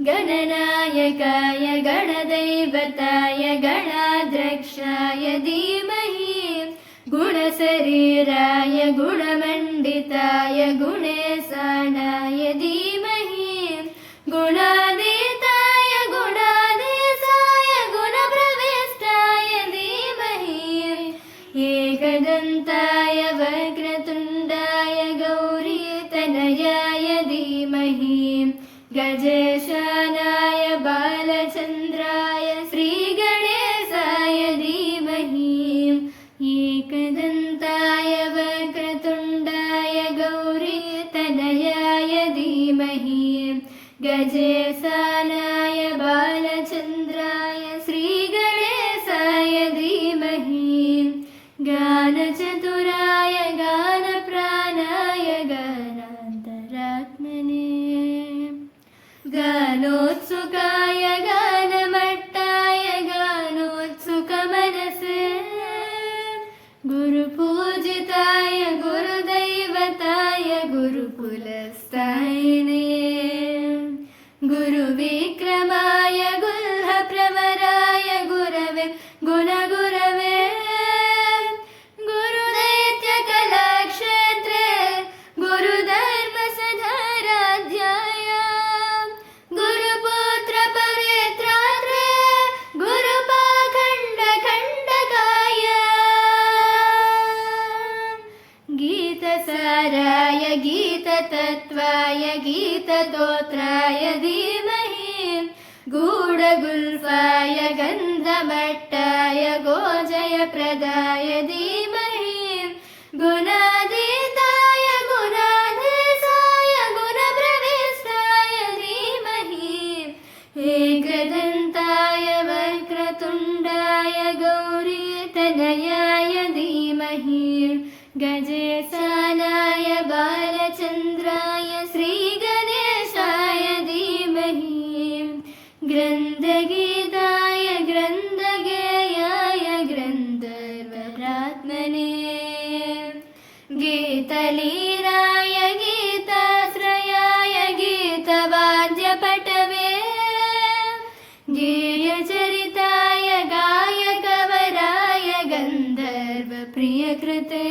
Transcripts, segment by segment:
गणनायकाय गणदैवताय गणाध्यक्षाय धीमहि गुणशरीराय गुणमण्डिताय गुणेशानाय धीमहि गुणातीताय गुणाधीशाय गुणप्रविष्टाय धीमहि एकदन्ताय वक्रतुण्डाय गौरीतनयाय धीमहि गजेशानाय बालचन्द्राय श्रीगणेशाय धीमहि एकदन्ताय वक्रतुण्डाय गौरीतनयाय धीमहि गजेशानाय बालचन्द्राय श्रीगणेशाय धीमहि गानचतुराय गानप्राणाय गानान्तरात्मने गानोत्सुकाय गानमट्टाय गानोत्सुकमनसे गुरुपूजिताय गुरुदैवताय गुरुकुलस्थायिने गुरुविक्रमाय गुल्हप्रवराय गुरवे गुणगुरवे गुरुदैत्यकलाक्षेत्रे गुरुधर्मसधाराध्याय गुरुपुत्रपवित्रात्रे गुरुपाखण्डखण्डकाय गीतसाराय गीततत्त्वाय गीततोत्राय धीमहि गूढगुल्फाय गन्धमट्टाय गोजयप्रदाय धीमहि गुणातीताय गुणाधीशाय गुणप्रविष्टाय धीमहि एकदन्ताय वक्रतुण्डाय गौरीतनयाय धीमहि गजेशानाय बालचन्द्राय श्रीगणेशाय धीमहि ग्रन्थगीताय ग्रन्थगेयाय गन्धर्वरात्मने गीतलीलाय गीताश्रयाय गीतवाद्यपटवे गेयचरिताय गायकवराय गन्धर्वप्रियकृते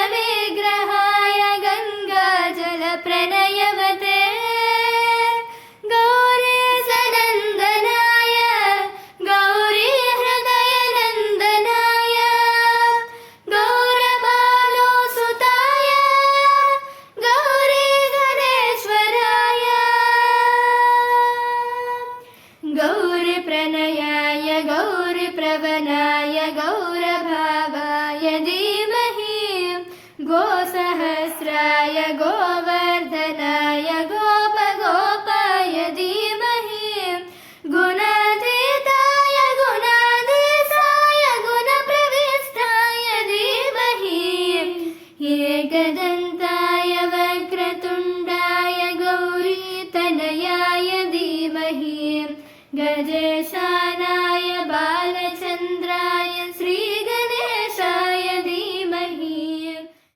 गायकादीनविग्रहाय गङ्गाजलप्रणयवते गौरीशनन्दनाय गौरीहृदयनन्दनाय गौरभानुसुताय गौरीगणेश्वराय गौरीप्रणयाय गौरीप्रवणाय गौरभावाय धीमहि गोसहस्राय गोवर्धनाय गोपगोपाय धीमहि गुणातीताय गुणाधीशाय गुणप्रविष्टाय धीमहि एकदन्ताय वक्रतुण्डाय गौरीतनयाय धीमहि गजे